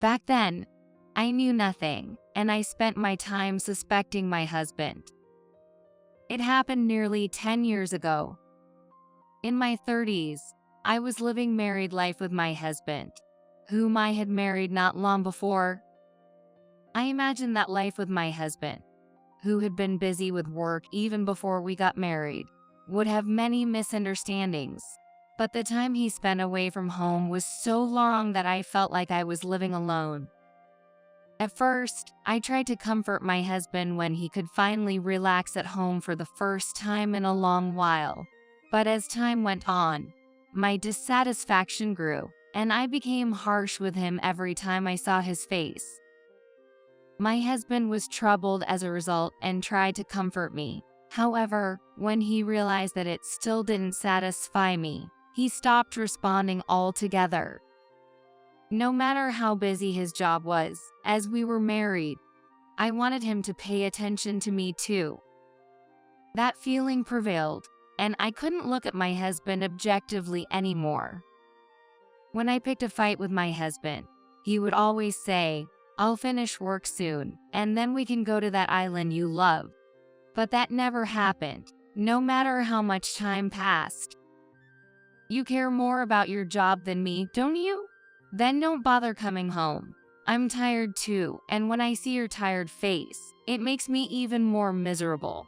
Back then, I knew nothing, and I spent my time suspecting my husband. It happened nearly 10 years ago. In my 30s, I was living married life with my husband, whom I had married not long before. I imagined that life with my husband, who had been busy with work even before we got married, would have many misunderstandings. But the time he spent away from home was so long that I felt like I was living alone. At first, I tried to comfort my husband when he could finally relax at home for the first time in a long while. But as time went on, my dissatisfaction grew, and I became harsh with him every time I saw his face. My husband was troubled as a result and tried to comfort me. However, when he realized that it still didn't satisfy me, he stopped responding altogether. No matter how busy his job was, as we were married, I wanted him to pay attention to me too. That feeling prevailed, and I couldn't look at my husband objectively anymore. When I picked a fight with my husband, he would always say, "I'll finish work soon, and then we can go to that island you love." But that never happened, no matter how much time passed. "You care more about your job than me, don't you? Then don't bother coming home. I'm tired too, and when I see your tired face, it makes me even more miserable."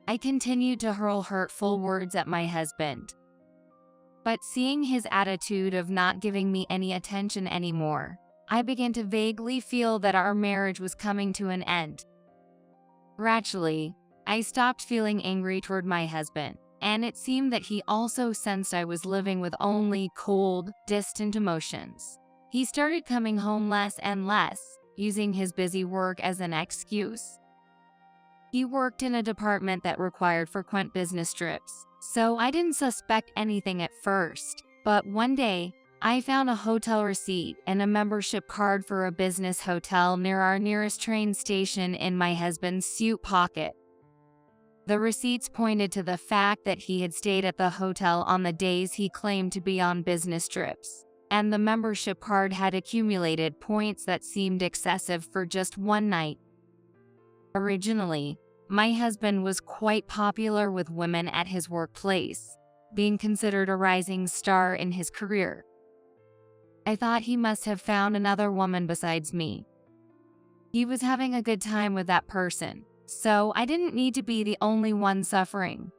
I continued to hurl hurtful words at my husband. But seeing his attitude of not giving me any attention anymore, I began to vaguely feel that our marriage was coming to an end. Gradually, I stopped feeling angry toward my husband, and it seemed that he also sensed I was living with only cold, distant emotions. He started coming home less and less, using his busy work as an excuse. He worked in a department that required frequent business trips, so I didn't suspect anything at first. But one day, I found a hotel receipt and a membership card for a business hotel near our nearest train station in my husband's suit pocket. The receipts pointed to the fact that he had stayed at the hotel on the days he claimed to be on business trips, and the membership card had accumulated points that seemed excessive for just one night. Originally, my husband was quite popular with women at his workplace, being considered a rising star in his career. I thought he must have found another woman besides me. He was having a good time with that person, so I didn't need to be the only one suffering.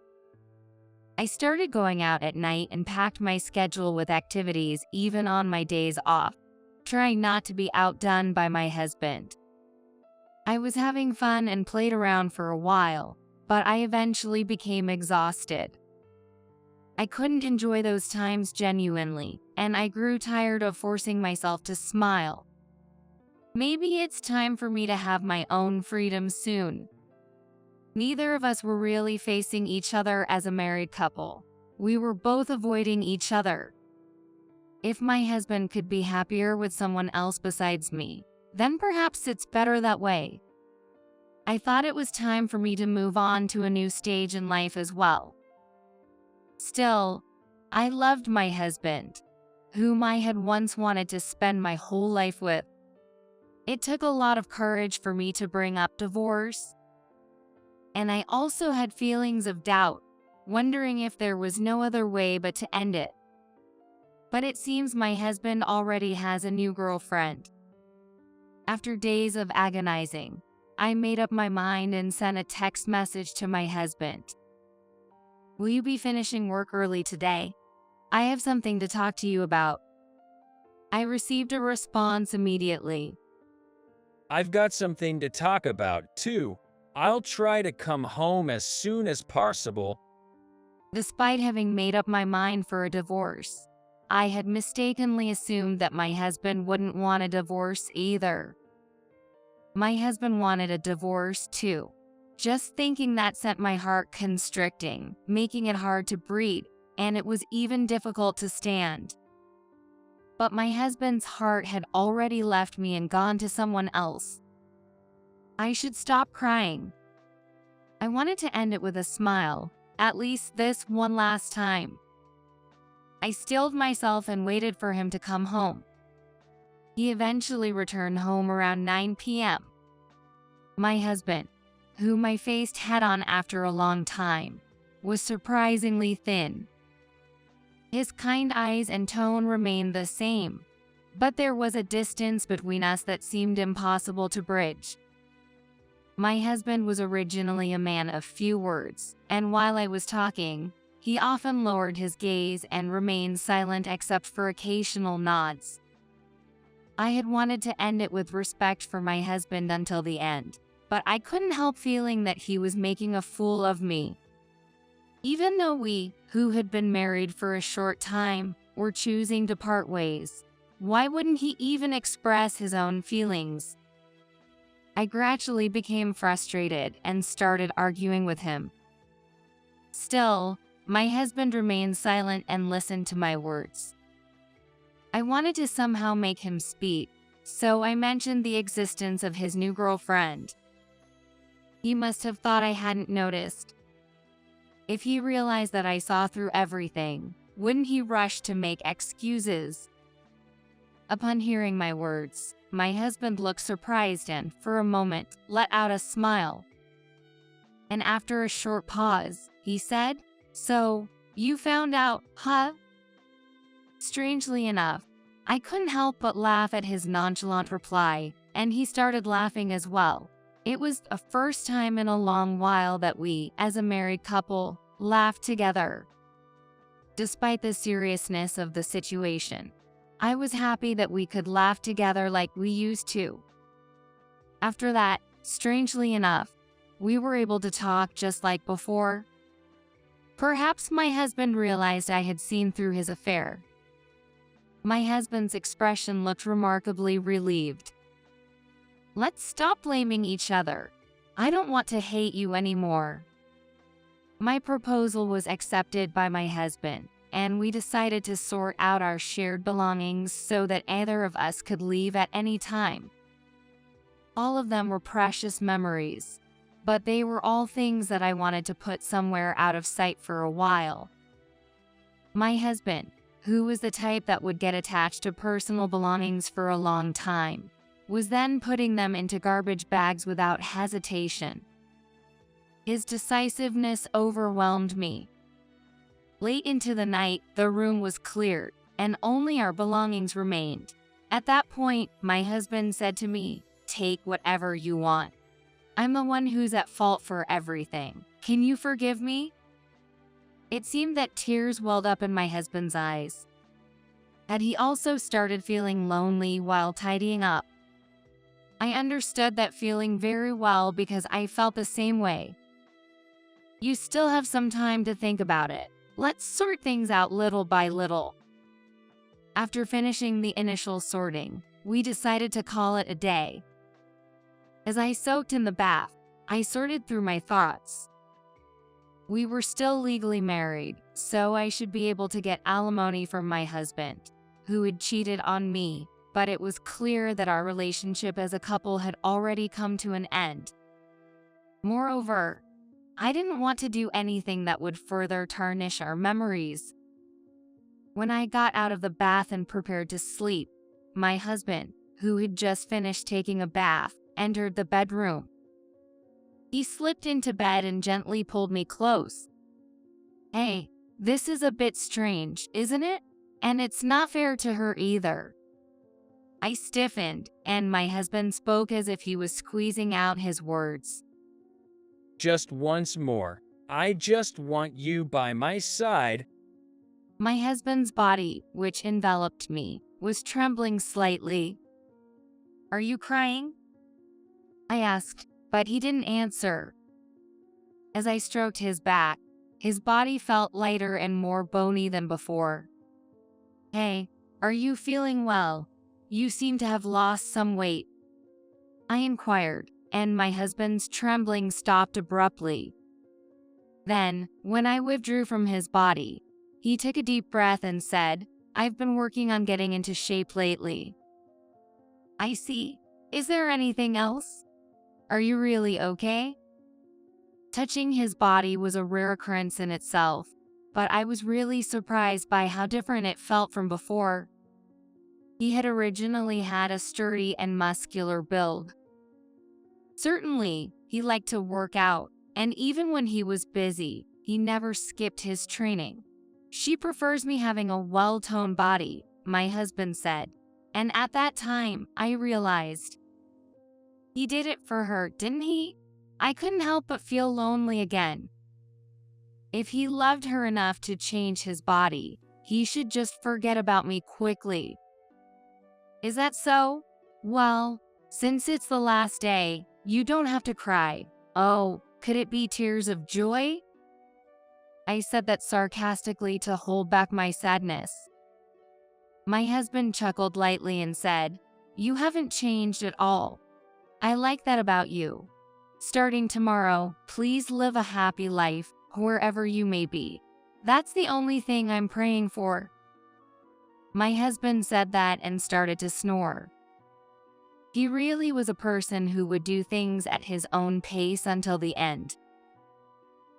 I started going out at night and packed my schedule with activities even on my days off, trying not to be outdone by my husband. I was having fun and played around for a while, but I eventually became exhausted. I couldn't enjoy those times genuinely, and I grew tired of forcing myself to smile. Maybe it's time for me to have my own freedom soon. Neither of us were really facing each other as a married couple. We were both avoiding each other. If my husband could be happier with someone else besides me, then perhaps it's better that way. I thought it was time for me to move on to a new stage in life as well. Still, I loved my husband, whom I had once wanted to spend my whole life with. It took a lot of courage for me to bring up divorce. And I also had feelings of doubt, wondering if there was no other way but to end it. But it seems my husband already has a new girlfriend. After days of agonizing, I made up my mind and sent a text message to my husband. "Will you be finishing work early today? I have something to talk to you about." I received a response immediately. "I've got something to talk about, too. I'll try to come home as soon as possible." Despite having made up my mind for a divorce, I had mistakenly assumed that my husband wouldn't want a divorce either. My husband wanted a divorce too. Just thinking that sent my heart constricting, making it hard to breathe, and it was even difficult to stand. But my husband's heart had already left me and gone to someone else. I should stop crying. I wanted to end it with a smile, at least this one last time. I stilled myself and waited for him to come home. He eventually returned home around 9 p.m. My husband, whom I faced head-on after a long time, was surprisingly thin. His kind eyes and tone remained the same, but there was a distance between us that seemed impossible to bridge. My husband was originally a man of few words, and while I was talking, he often lowered his gaze and remained silent except for occasional nods. I had wanted to end it with respect for my husband until the end, but I couldn't help feeling that he was making a fool of me. Even though we, who had been married for a short time, were choosing to part ways, why wouldn't he even express his own feelings? I gradually became frustrated and started arguing with him. Still, my husband remained silent and listened to my words. I wanted to somehow make him speak, so I mentioned the existence of his new girlfriend. He must have thought I hadn't noticed. If he realized that I saw through everything, wouldn't he rush to make excuses? Upon hearing my words, my husband looked surprised and, for a moment, let out a smile. And after a short pause, he said, "So, you found out, huh?" Strangely enough, I couldn't help but laugh at his nonchalant reply, and he started laughing as well. It was the first time in a long while that we, as a married couple, laughed together. Despite the seriousness of the situation, I was happy that we could laugh together like we used to. After that, strangely enough, we were able to talk just like before. Perhaps my husband realized I had seen through his affair. My husband's expression looked remarkably relieved. "Let's stop blaming each other. I don't want to hate you anymore." My proposal was accepted by my husband, and we decided to sort out our shared belongings so that either of us could leave at any time. All of them were precious memories, but they were all things that I wanted to put somewhere out of sight for a while. My husband, who was the type that would get attached to personal belongings for a long time, was then putting them into garbage bags without hesitation. His decisiveness overwhelmed me. Late into the night, the room was cleared, and only our belongings remained. At that point, my husband said to me, "Take whatever you want. I'm the one who's at fault for everything. Can you forgive me?" It seemed that tears welled up in my husband's eyes. Had he also started feeling lonely while tidying up? I understood that feeling very well because I felt the same way. "You still have some time to think about it. Let's sort things out little by little." After finishing the initial sorting, we decided to call it a day. As I soaked in the bath, I sorted through my thoughts. We were still legally married, so I should be able to get alimony from my husband, who had cheated on me, but it was clear that our relationship as a couple had already come to an end. Moreover, I didn't want to do anything that would further tarnish our memories. When I got out of the bath and prepared to sleep, my husband, who had just finished taking a bath, entered the bedroom. He slipped into bed and gently pulled me close. "Hey, this is a bit strange, isn't it? And it's not fair to her either." I stiffened, and my husband spoke as if he was squeezing out his words. Just once more. I just want you by my side. My husband's body, which enveloped me, was trembling slightly. "Are you crying?" I asked, but he didn't answer. As I stroked his back, his body felt lighter and more bony than before. "Hey, are you feeling well? You seem to have lost some weight," I inquired, and my husband's trembling stopped abruptly. Then, when I withdrew from his body, he took a deep breath and said, "I've been working on getting into shape lately." "I see. Is there anything else? Are you really okay?" Touching his body was a rare occurrence in itself, but I was really surprised by how different it felt from before. He had originally had a sturdy and muscular build. Certainly, he liked to work out, and even when he was busy, he never skipped his training. "She prefers me having a well-toned body," my husband said. And at that time, I realized he did it for her, didn't he? I couldn't help but feel lonely again. If he loved her enough to change his body, he should just forget about me quickly. Is that so? Well, since it's the last day, you don't have to cry. Oh, could it be tears of joy? I said that sarcastically to hold back my sadness. My husband chuckled lightly and said, "You haven't changed at all. I like that about you. Starting tomorrow, please live a happy life, wherever you may be. That's the only thing I'm praying for." My husband said that and started to snore. He really was a person who would do things at his own pace until the end.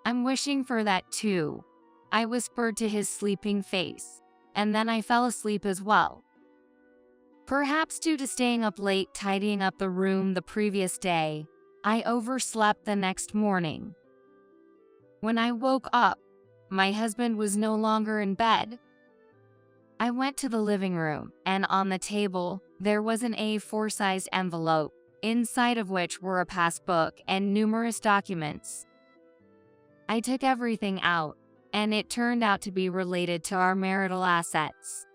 "I'm wishing for that too," I whispered to his sleeping face, and then I fell asleep as well. Perhaps due to staying up late tidying up the room the previous day, I overslept the next morning. When I woke up, my husband was no longer in bed. I went to the living room, and on the table, there was an A4-sized envelope, inside of which were a passbook and numerous documents. I took everything out, and it turned out to be related to our marital assets.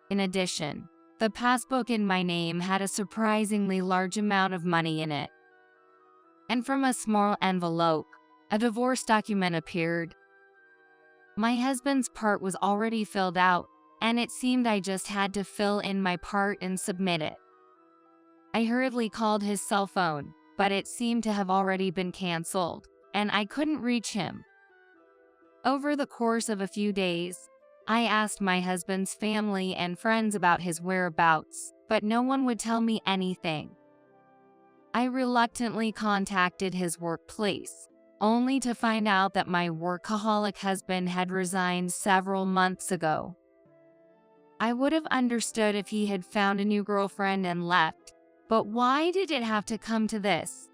In addition, the passbook in my name had a surprisingly large amount of money in it. And from a small envelope, a divorce document appeared. My husband's part was already filled out, and it seemed I just had to fill in my part and submit it. I hurriedly called his cell phone, but it seemed to have already been canceled, and I couldn't reach him. Over the course of a few days, I asked my husband's family and friends about his whereabouts, but no one would tell me anything. I reluctantly contacted his workplace, only to find out that my workaholic husband had resigned several months ago. I would have understood if he had found a new girlfriend and left, but why did it have to come to this?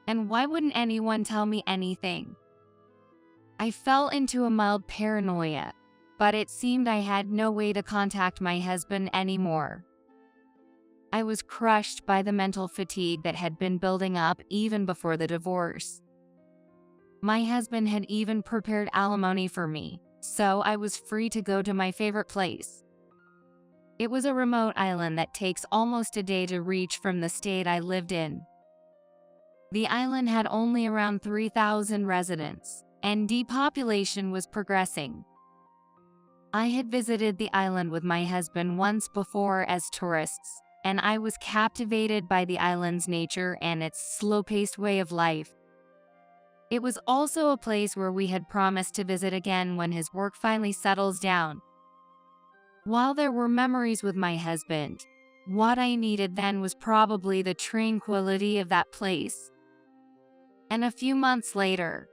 And why wouldn't anyone tell me anything? I fell into a mild paranoia, but it seemed I had no way to contact my husband anymore. I was crushed by the mental fatigue that had been building up even before the divorce. My husband had even prepared alimony for me, so I was free to go to my favorite place. It was a remote island that takes almost a day to reach from the state I lived in. The island had only around 3,000 residents, and depopulation was progressing. I had visited the island with my husband once before as tourists, and I was captivated by the island's nature and its slow-paced way of life. It was also a place where we had promised to visit again when his work finally settles down. While there were memories with my husband, what I needed then was probably the tranquility of that place. And a few months later,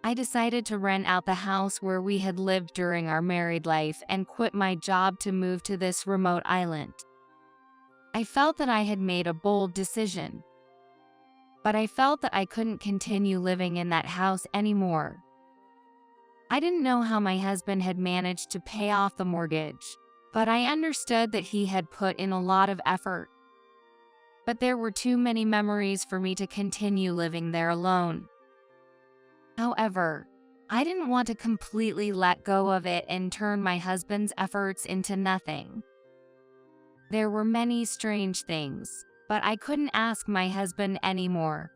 I decided to rent out the house where we had lived during our married life and quit my job to move to this remote island. I felt that I had made a bold decision, but I felt that I couldn't continue living in that house anymore. I didn't know how my husband had managed to pay off the mortgage, but I understood that he had put in a lot of effort. But there were too many memories for me to continue living there alone. However, I didn't want to completely let go of it and turn my husband's efforts into nothing. There were many strange things, but I couldn't ask my husband anymore.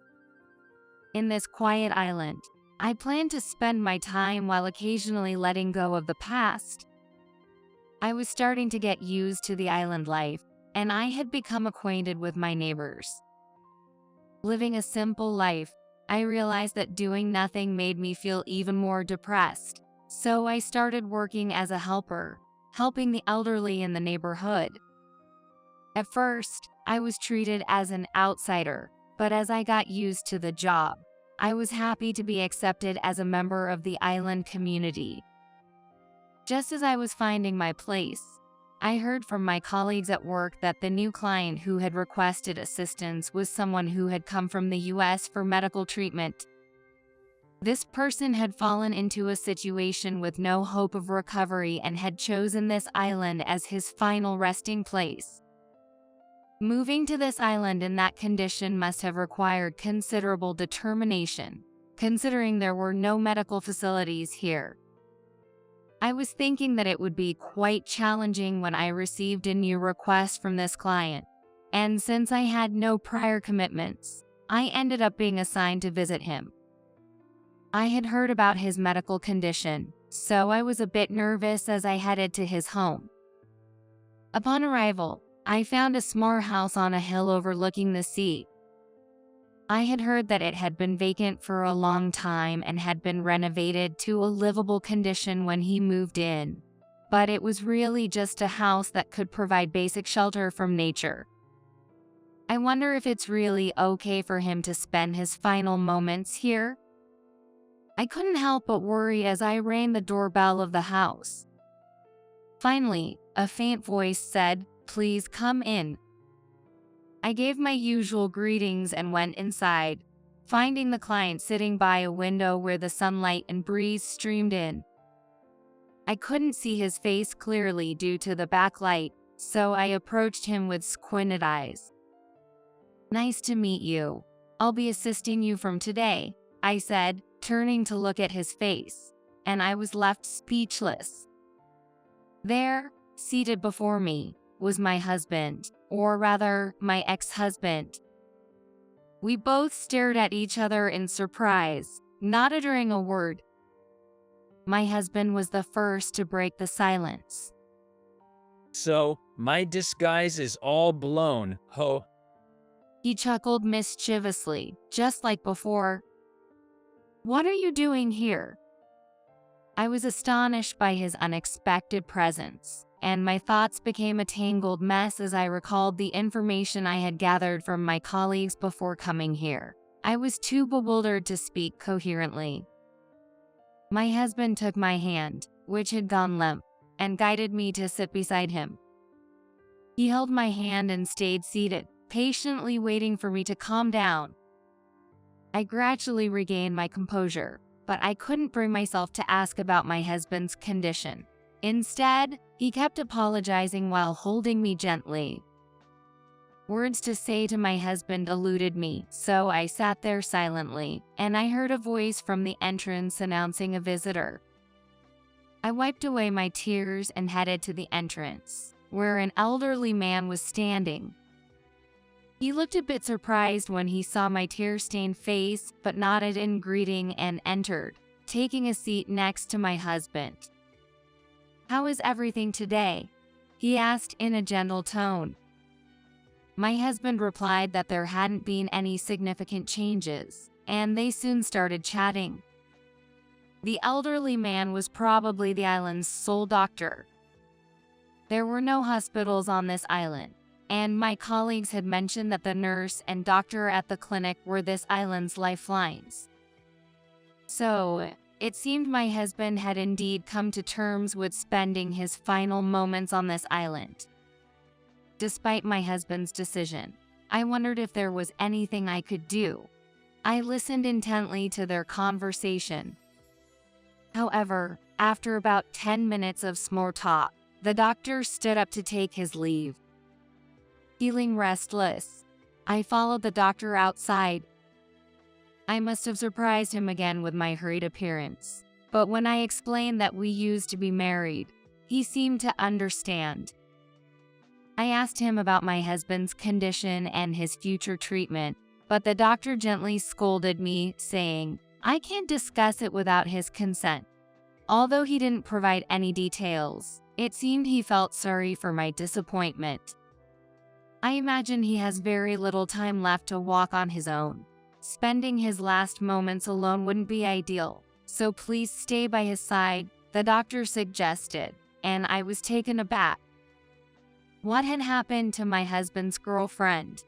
In this quiet island, I planned to spend my time while occasionally letting go of the past. I was starting to get used to the island life, and I had become acquainted with my neighbors. Living a simple life, I realized that doing nothing made me feel even more depressed, so I started working as a helper, helping the elderly in the neighborhood. At first, I was treated as an outsider, but as I got used to the job, I was happy to be accepted as a member of the island community. Just as I was finding my place, I heard from my colleagues at work that the new client who had requested assistance was someone who had come from the US for medical treatment. This person had fallen into a situation with no hope of recovery and had chosen this island as his final resting place. Moving to this island in that condition must have required considerable determination, considering there were no medical facilities here. I was thinking that it would be quite challenging when I received a new request from this client, and since I had no prior commitments, I ended up being assigned to visit him. I had heard about his medical condition, so I was a bit nervous as I headed to his home. Upon arrival, I found a small house on a hill overlooking the sea. I had heard that it had been vacant for a long time and had been renovated to a livable condition when he moved in, but it was really just a house that could provide basic shelter from nature. I wonder if it's really okay for him to spend his final moments here? I couldn't help but worry as I rang the doorbell of the house. Finally, a faint voice said, "Please come in." I gave my usual greetings and went inside, finding the client sitting by a window where the sunlight and breeze streamed in. I couldn't see his face clearly due to the backlight, so I approached him with squinted eyes. "Nice to meet you. I'll be assisting you from today," I said, turning to look at his face, and I was left speechless. There, seated before me, was my husband, or rather, my ex-husband. We both stared at each other in surprise, not uttering a word. My husband was the first to break the silence. "So, my disguise is all blown, ho." He chuckled mischievously, just like before. "What are you doing here?" I was astonished by his unexpected presence, and my thoughts became a tangled mess as I recalled the information I had gathered from my colleagues before coming here. I was too bewildered to speak coherently. My husband took my hand, which had gone limp, and guided me to sit beside him. He held my hand and stayed seated, patiently waiting for me to calm down. I gradually regained my composure, but I couldn't bring myself to ask about my husband's condition. Instead, he kept apologizing while holding me gently. Words to say to my husband eluded me, so I sat there silently, and I heard a voice from the entrance announcing a visitor. I wiped away my tears and headed to the entrance, where an elderly man was standing. He looked a bit surprised when he saw my tear-stained face, but nodded in greeting and entered, taking a seat next to my husband. "How is everything today?" he asked in a gentle tone. My husband replied that there hadn't been any significant changes, and they soon started chatting. The elderly man was probably the island's sole doctor. There were no hospitals on this island, and my colleagues had mentioned that the nurse and doctor at the clinic were this island's lifelines. So, it seemed my husband had indeed come to terms with spending his final moments on this island. Despite my husband's decision, I wondered if there was anything I could do. I listened intently to their conversation. However, after about 10 minutes of small talk, the doctor stood up to take his leave. Feeling restless, I followed the doctor outside. I must have surprised him again with my hurried appearance, but when I explained that we used to be married, he seemed to understand. I asked him about my husband's condition and his future treatment, but the doctor gently scolded me, saying, "I can't discuss it without his consent." Although he didn't provide any details, it seemed he felt sorry for my disappointment. I imagine he has very little time left to walk on his own. Spending his last moments alone wouldn't be ideal, so please stay by his side, the doctor suggested, and I was taken aback. What had happened to my husband's girlfriend?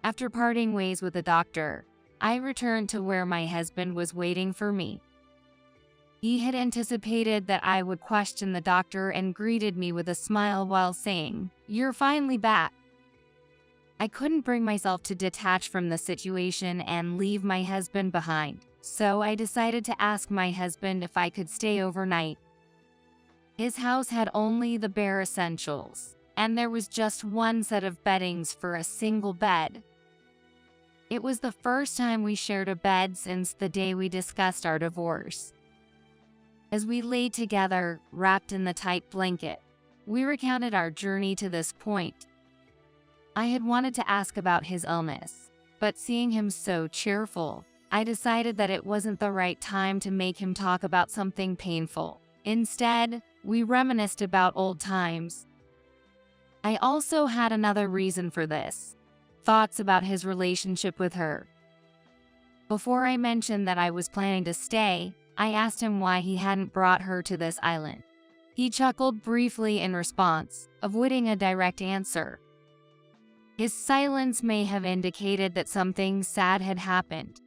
After parting ways with the doctor, I returned to where my husband was waiting for me. He had anticipated that I would question the doctor and greeted me with a smile while saying, "You're finally back." I couldn't bring myself to detach from the situation and leave my husband behind, so I decided to ask my husband if I could stay overnight. His house had only the bare essentials, and there was just one set of beddings for a single bed. It was the first time we shared a bed since the day we discussed our divorce. As we lay together, wrapped in the tight blanket, we recounted our journey to this point. I had wanted to ask about his illness, but seeing him so cheerful, I decided that it wasn't the right time to make him talk about something painful. Instead, we reminisced about old times. I also had another reason for this: thoughts about his relationship with her. Before I mentioned that I was planning to stay, I asked him why he hadn't brought her to this island. He chuckled briefly in response, avoiding a direct answer. His silence may have indicated that something sad had happened.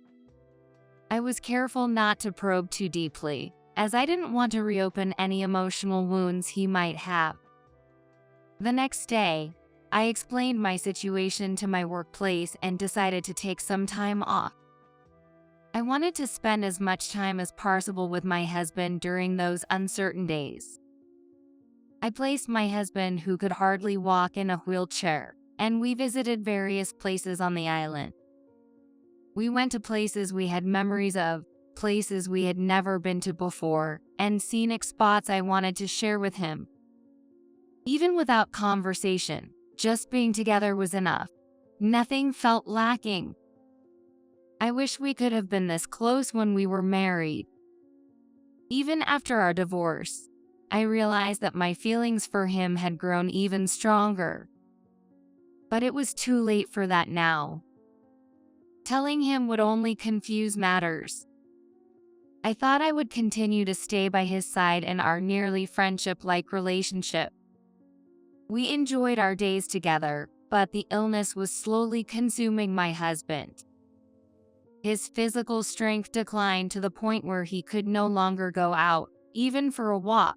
I was careful not to probe too deeply, as I didn't want to reopen any emotional wounds he might have. The next day, I explained my situation to my workplace and decided to take some time off. I wanted to spend as much time as possible with my husband during those uncertain days. I placed my husband, who could hardly walk, in a wheelchair, and we visited various places on the island. We went to places we had memories of, places we had never been to before, and scenic spots I wanted to share with him. Even without conversation, just being together was enough. Nothing felt lacking. I wish we could have been this close when we were married. Even after our divorce, I realized that my feelings for him had grown even stronger. But it was too late for that now. Telling him would only confuse matters. I thought I would continue to stay by his side in our nearly friendship-like relationship. We enjoyed our days together, but the illness was slowly consuming my husband. His physical strength declined to the point where he could no longer go out, even for a walk.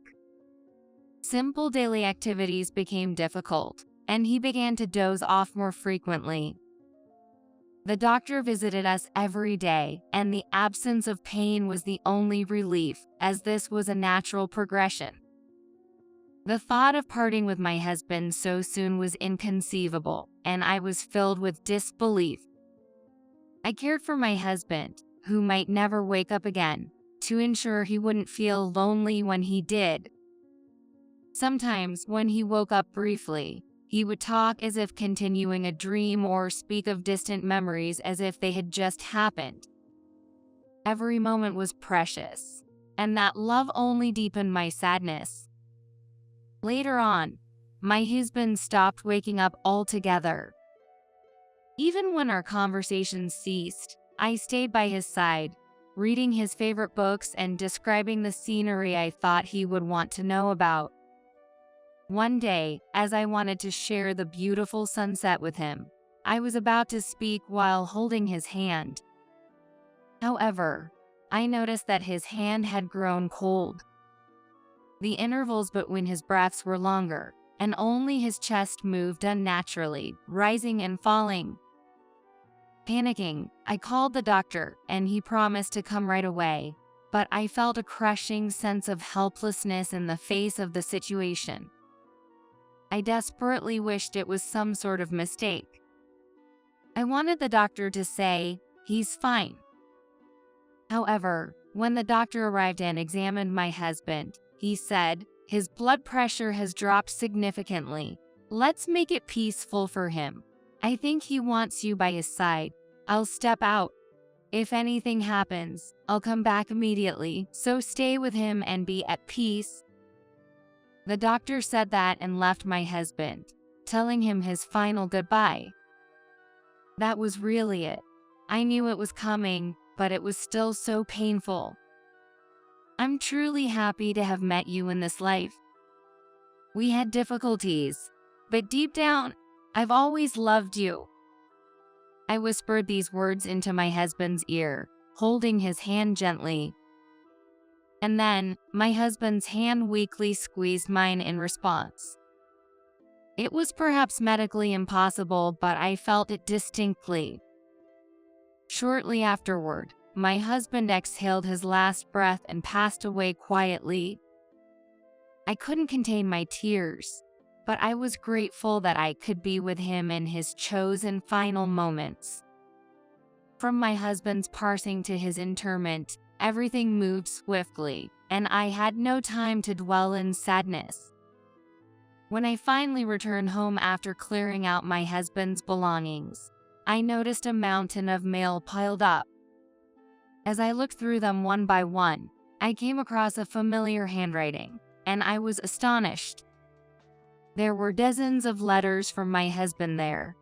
Simple daily activities became difficult, and he began to doze off more frequently. The doctor visited us every day, and the absence of pain was the only relief, as this was a natural progression. The thought of parting with my husband so soon was inconceivable, and I was filled with disbelief. I cared for my husband, who might never wake up again, to ensure he wouldn't feel lonely when he did. Sometimes, when he woke up briefly, he would talk as if continuing a dream or speak of distant memories as if they had just happened. Every moment was precious, and that love only deepened my sadness. Later on, my husband stopped waking up altogether. Even when our conversations ceased, I stayed by his side, reading his favorite books and describing the scenery I thought he would want to know about. One day, as I wanted to share the beautiful sunset with him, I was about to speak while holding his hand. However, I noticed that his hand had grown cold. The intervals between his breaths were longer, and only his chest moved unnaturally, rising and falling. Panicking, I called the doctor, and he promised to come right away, but I felt a crushing sense of helplessness in the face of the situation. I desperately wished it was some sort of mistake. I wanted the doctor to say, "He's fine." However, when the doctor arrived and examined my husband, he said, "His blood pressure has dropped significantly. Let's make it peaceful for him. I think he wants you by his side. I'll step out. If anything happens, I'll come back immediately, so stay with him and be at peace." The doctor said that and left my husband, telling him his final goodbye. That was really it. I knew it was coming, but it was still so painful. I'm truly happy to have met you in this life. We had difficulties, but deep down, I've always loved you. I whispered these words into my husband's ear, holding his hand gently. And then, my husband's hand weakly squeezed mine in response. It was perhaps medically impossible, but I felt it distinctly. Shortly afterward, my husband exhaled his last breath and passed away quietly. I couldn't contain my tears, but I was grateful that I could be with him in his chosen final moments. From my husband's passing to his interment, everything moved swiftly, and I had no time to dwell in sadness. When I finally returned home after clearing out my husband's belongings, I noticed a mountain of mail piled up. As I looked through them one by one, I came across a familiar handwriting, and I was astonished. There were dozens of letters from my husband there.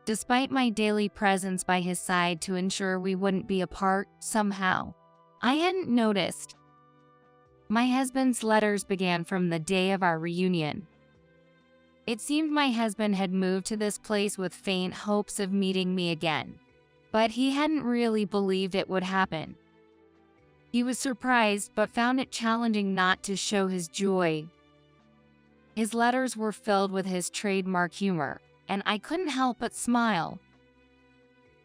Despite my daily presence by his side to ensure we wouldn't be apart, somehow, I hadn't noticed. My husband's letters began from the day of our reunion. It seemed my husband had moved to this place with faint hopes of meeting me again, but he hadn't really believed it would happen. He was surprised but found it challenging not to show his joy. His letters were filled with his trademark humor, and I couldn't help but smile.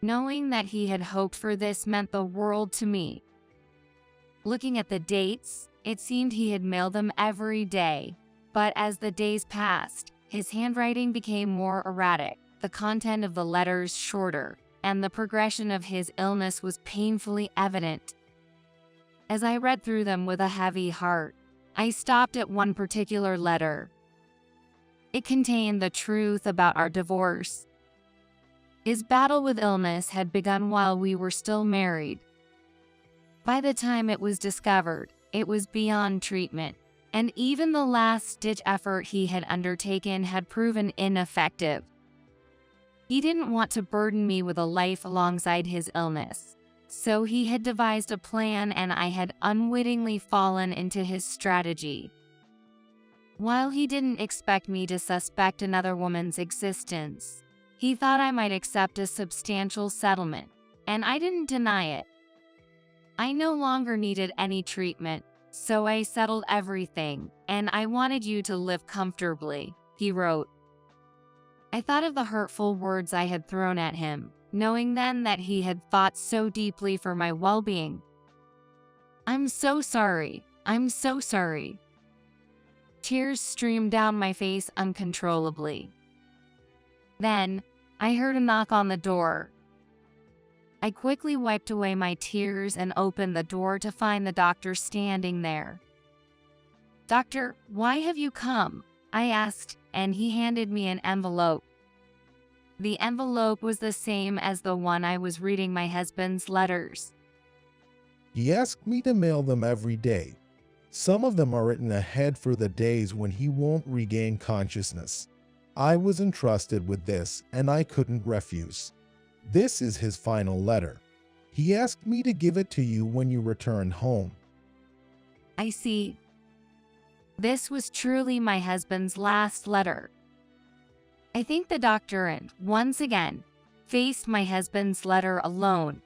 Knowing that he had hoped for this meant the world to me. Looking at the dates, it seemed he had mailed them every day, but as the days passed, his handwriting became more erratic, the content of the letters shorter, and the progression of his illness was painfully evident. As I read through them with a heavy heart, I stopped at one particular letter. It contained the truth about our divorce. His battle with illness had begun while we were still married. By the time it was discovered, it was beyond treatment, and even the last-ditch effort he had undertaken had proven ineffective. He didn't want to burden me with a life alongside his illness, so he had devised a plan, and I had unwittingly fallen into his strategy. While he didn't expect me to suspect another woman's existence, he thought I might accept a substantial settlement, and I didn't deny it. I no longer needed any treatment, so I settled everything, and I wanted you to live comfortably, he wrote. I thought of the hurtful words I had thrown at him, knowing then that he had thought so deeply for my well-being. I'm so sorry. I'm so sorry. Tears streamed down my face uncontrollably. Then, I heard a knock on the door. I quickly wiped away my tears and opened the door to find the doctor standing there. "Doctor, why have you come?" I asked, and he handed me an envelope. The envelope was the same as the one I was reading my husband's letters. He asked me to mail them every day. Some of them are written ahead for the days when he won't regain consciousness. I was entrusted with this, and I couldn't refuse. This is his final letter. He asked me to give it to you when you return home. I see. This was truly my husband's last letter. I thanked the doctor and, once again, faced my husband's letter alone.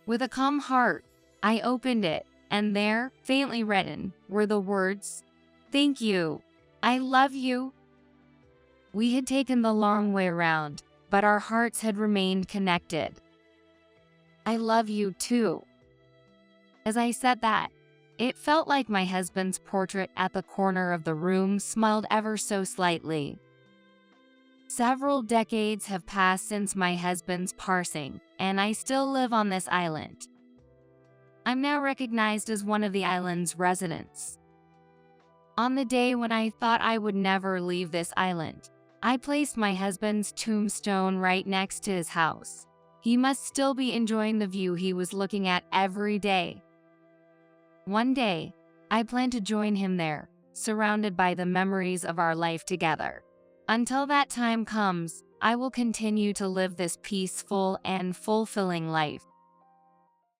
With a calm heart, I opened it, and there, faintly written, were the words, "Thank you. I love you." We had taken the long way around, but our hearts had remained connected. I love you too. As I said that, it felt like my husband's portrait at the corner of the room smiled ever so slightly. Several decades have passed since my husband's passing, and I still live on this island. I'm now recognized as one of the island's residents. On the day when I thought I would never leave this island, I placed my husband's tombstone right next to his house. He must still be enjoying the view he was looking at every day. One day, I plan to join him there, surrounded by the memories of our life together. Until that time comes, I will continue to live this peaceful and fulfilling life.